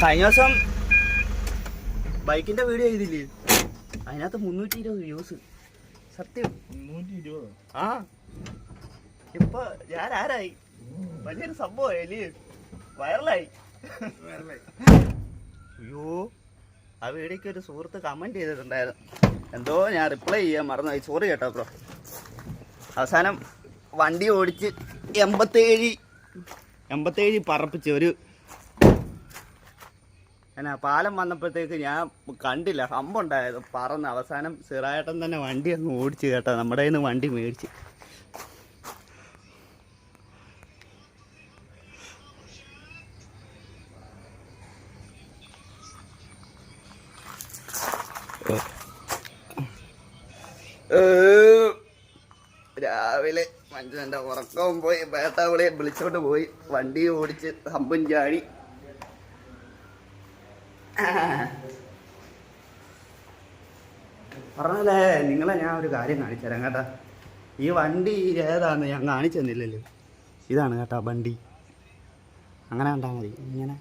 കഴിഞ്ഞ ദിവസം ബൈക്കിന്റെ വീഡിയോ ചെയ്തില്ലേ, അതിനകത്ത് 320 വ്യൂസ്. സത്യം 320. ആ ഇപ്പൊ ഞാൻ ആരായി, വലിയൊരു സംഭവമായി, വൈറലായി. അയ്യോ, ആ വീഡിയോക്ക് ഒരു സുഹൃത്ത് കമന്റ് ചെയ്തിട്ടുണ്ടായിരുന്നു, എന്തോ ഞാൻ റിപ്ലൈ ചെയ്യാൻ മറന്നു, സോറി കേട്ടോ ബ്രോ. അവസാനം വണ്ടി ഓടിച്ച് 87 പറപ്പിച്ച് ഒരു എന്നാ പാലം വന്നപ്പോഴത്തേക്ക് ഞാൻ കണ്ടില്ല സംഭവം ഉണ്ടായത്, പറന്ന് അവസാനം സിറായേട്ടൻ തന്നെ വണ്ടി അങ്ങ് ഓടിച്ച് കേട്ടോ, നമ്മുടെ കയ്യിൽ നിന്ന് വണ്ടി മേടിച്ച്. രാവിലെ മനുഷ്യൻ്റെ ഉറക്കവും പോയി, വേട്ടാവിളിയെ വിളിച്ചോണ്ട് പോയി, വണ്ടി ഓടിച്ച് ഹമ്പും ചാടി. പറഞ്ഞല്ലേ നിങ്ങളെ ഞാൻ ഒരു കാര്യം കാണിച്ചു തരാം കേട്ടാ. ഈ വണ്ടി ഏതാന്ന് ഞാൻ കാണിച്ചു തന്നില്ലല്ലോ, ഇതാണ് കേട്ടാ വണ്ടി. അങ്ങനെ കണ്ടാൽ മതി, ഇങ്ങനെ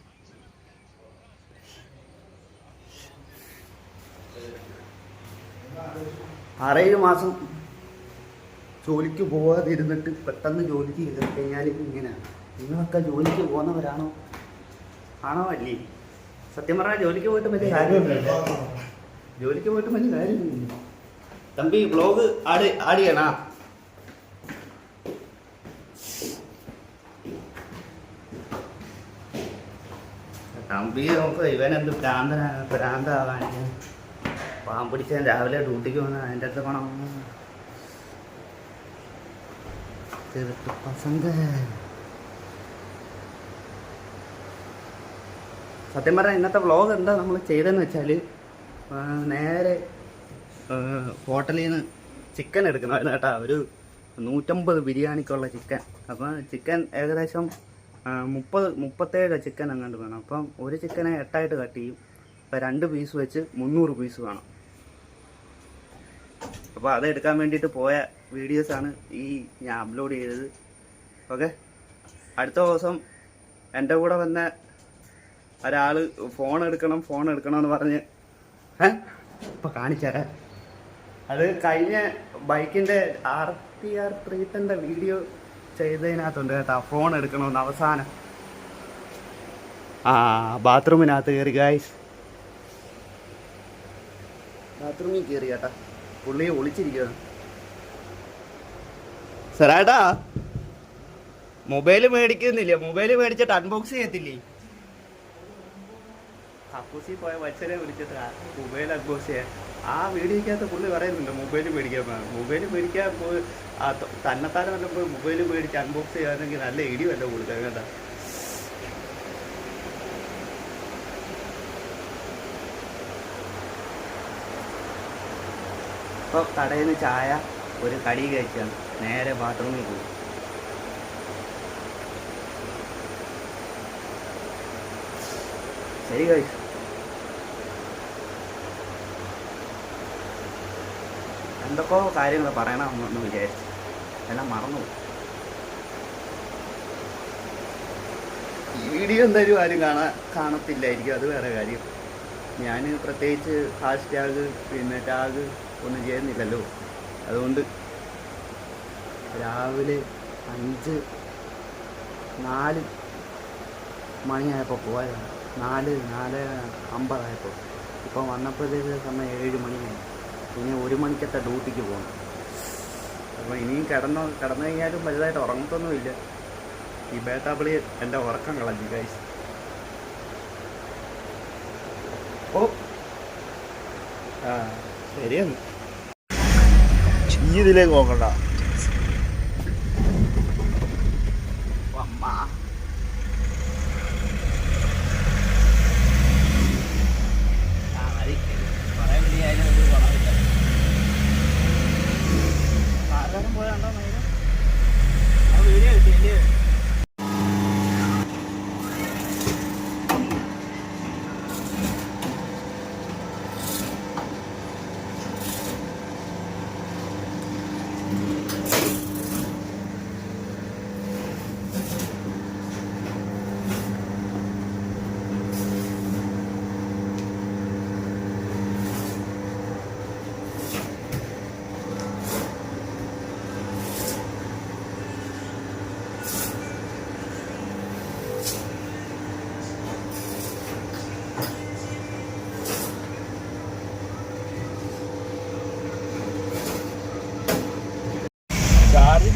6-7 മാസം ജോലിക്ക് പോകാതിരുന്നിട്ട് പെട്ടെന്ന് ജോലിക്ക് കയറി കഴിഞ്ഞാൽ ഇങ്ങനെയാണ്. നിങ്ങളൊക്കെ ജോലിക്ക് പോകുന്നവരാണോ? ആണോ അല്ലേ? സത്യം പറഞ്ഞാൽ ജോലിക്ക് പോയിട്ട് വലിയ കാര്യമില്ല, ജോലിക്ക് പോയിട്ട് വലിയ കാര്യമില്ല. തമ്പി വ്ളോഗ് ആഡ് ചെയ്യണ. തമ്പി നോക്ക്, ഇവനെന്ത് ഭ്രാന്താവാൻ. പാമ്പിടിച്ച രാവിലെ ഡ്യൂട്ടിക്ക് വന്ന് അതിൻ്റെ അടുത്ത് പണം പസന്ത. സത്യം പറഞ്ഞാൽ ഇന്നത്തെ വ്ളോഗ് എന്താ നമ്മൾ ചെയ്തതെന്ന് വെച്ചാൽ, നേരെ ഹോട്ടലിൽ നിന്ന് ചിക്കൻ എടുക്കണമായിരുന്നു കേട്ടോ, ഒരു 150 ബിരിയാണിക്കുള്ള ചിക്കൻ. അപ്പം ചിക്കൻ ഏകദേശം 37 ചിക്കൻ അങ്ങോട്ട് വേണം. അപ്പം ഒരു ചിക്കനെ 8 കട്ട് ചെയ്യും. അപ്പം 2 പീസ് വെച്ച് 300 പീസ് വേണം. അപ്പോൾ അതെടുക്കാൻ വേണ്ടിയിട്ട് പോയ വീഡിയോസാണ് ഈ ഞാൻ അപ്ലോഡ് ചെയ്തത്. ഓക്കെ, അടുത്ത ദിവസം എൻ്റെ കൂടെ വന്ന ഒരാൾ ഫോൺ എടുക്കണമെന്ന് പറഞ്ഞ് ഇപ്പോൾ കാണിച്ചു തരാം. അത് കഴിഞ്ഞ ബൈക്കിൻ്റെ RTR 310 വീഡിയോ ചെയ്തതിനകത്തുണ്ട് കേട്ടോ, ഫോൺ എടുക്കണമെന്ന്. അവസാനം ബാത്റൂമിനകത്ത് കയറി ഗായ്സ്, ബാത്റൂമിൽ കയറി കേട്ടാ, പുള്ളിയെ ഒളിച്ചിരിക്കുകയാണ്. സാറേട്ടാ മൊബൈൽ മേടിക്കുന്നില്ല, മൊബൈൽ മേടിച്ചിട്ട് അൺബോക്സ് ചെയ്യത്തില്ലേ? കക്കൂസിൽ പോയ വച്ചനെ വിളിച്ചിട്ട് മൊബൈൽ അൺബോക്സ് ചെയ്യാൻ. ആ വീഡിയോക്കകത്ത് പുള്ളി പറയുന്നുണ്ട് മൊബൈൽ മേടിക്കാൻ. മൊബൈൽ മേടിക്കാൻ പോയി തന്നെത്താനെ വല്ല പോയി മൊബൈൽ മേടിച്ച് അൺബോക്സ് ചെയ്യാനെങ്കിൽ നല്ല ഇടി വല്ല കൊടുക്കാൻ കേട്ടാ. ഇപ്പോൾ കടയിൽ നിന്ന് ചായ ഒരു കടി കഴിച്ചാണ് നേരെ ബാത്റൂമിൽ പോയി. ശരി കഴിച്ചു. എന്തൊക്കെയോ കാര്യങ്ങൾ പറയണമെന്ന് വിചാരിച്ചു, എല്ലാം മറന്നുപോയി. ഈ വീഡിയോ എന്തായാലും ആരും കാണത്തില്ലായിരിക്കും, അത് വേറെ കാര്യം. ഞാൻ പ്രത്യേകിച്ച് ഹാഷ്ടാഗ് പിന്നെ ടാഗ് ഒന്നും ചെയ്യുന്നില്ലല്ലോ. അതുകൊണ്ട് രാവിലെ 4 മണിയായപ്പോൾ പോയതാണ്, 4:50 ഇപ്പം വന്നപ്പോഴത്തേക്ക് സമയം 7 മണിയായി. ഇനി 1 മണിക്കത്തെ ഡ്യൂട്ടിക്ക് പോകണം. അപ്പോൾ ഇനിയും കിടന്നു കഴിഞ്ഞാലും വലുതായിട്ട് ഉറങ്ങത്തൊന്നുമില്ല. ഈ ബേട്ടാപ്പിളി എൻ്റെ ഉറക്കം കളഞ്ഞു ഗൈസ്. ഓ ശരിയാണ്, ഇതിലേക്ക് നോക്കണ്ട. പോയാണ്ടോ ആ വീഡിയോ കിട്ടിയില്ലേ?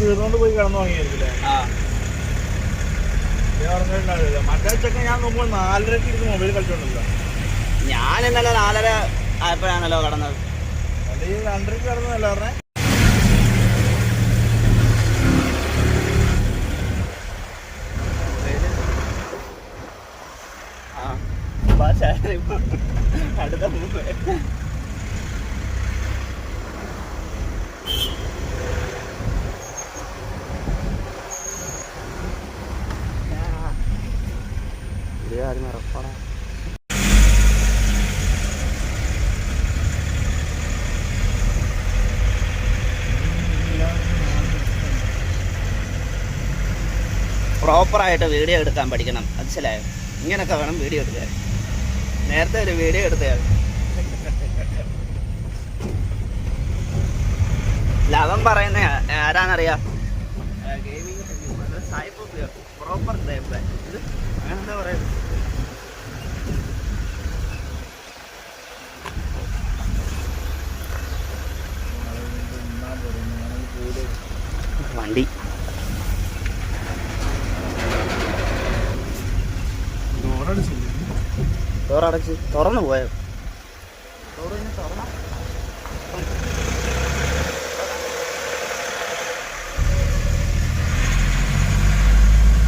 തീർന്നോണ്ട് പോയി കിടന്നു തുടങ്ങിയായിരിക്കില്ലേ? മറ്റേ ചെക്കൻ ഞാൻ നോക്കുമ്പോൾ 4:30 ഇരുന്ന് മൊബൈൽ കളിച്ചോണ്ടല്ലോ. ഞാൻ ഇന്നലെ 4:30 ആയപ്പോഴാണല്ലോ കടന്നത്. ഈ 2:30 കിടന്നല്ല പറഞ്ഞേ. അടുത്ത ഇറക്കണം. പ്രോപ്പറായിട്ട് വീഡിയോ എടുക്കാൻ പഠിക്കണം, മനസ്സിലായോ? ഇങ്ങനൊക്കെ വേണം വീഡിയോ എടുക്കാൻ. നേരത്തെ ഒരു വീഡിയോ എടുത്തയാൾ ലവൻ പറയുന്ന ആരാന്നറിയാം, ഗെയിമിങ് പ്രോപ്പർ ഇത് അങ്ങനെന്താ പറയുന്നത്. വണ്ടി ഡോറടച്ച് തുറന്നു പോയോ?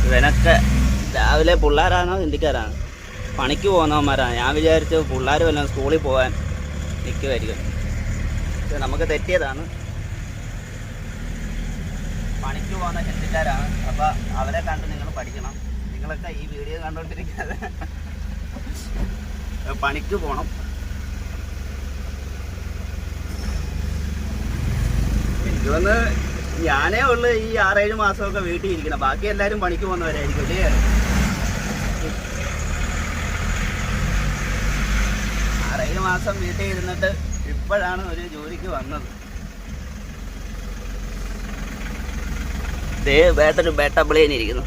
ഇവനൊക്കെ രാവിലെ പിള്ളേരാണോ ഹിന്ദിക്കാരാണ്, പണിക്ക് പോകുന്നവന്മാരാണ്. ഞാൻ വിചാരിച്ചു പിള്ളേർ വല്ലതും സ്കൂളിൽ പോകാൻ നിൽക്കുമായിരിക്കും. നമുക്ക് തെറ്റിയതാണ്. പണിക്ക് പോകുന്ന ഹിന്ദിക്കാരാണ്. അപ്പോൾ അവരെ കണ്ട് നിങ്ങൾ പഠിക്കണം. നിങ്ങളൊക്കെ ഈ വീഡിയോ കണ്ടുകൊണ്ടിരിക്കാതെ പണിക്ക് പോകണം. എനിക്ക് വന്ന് ഞാനേ ഉള്ളു ഈ 6-7 മാസമൊക്കെ വീട്ടിൽ ഇരിക്കണം. ബാക്കി എല്ലാവരും പണിക്ക് പോകുന്നവരായിരിക്കും അല്ലേ? 6-7 മാസം വീട്ടിൽ ഇരുന്നിട്ട് ഇപ്പോഴാണ് ഒരു ജോലിക്ക് വന്നത്. വേട്ടൊരു ബേട്ട പ്ലെയിൻ ഇരിക്കുന്നു.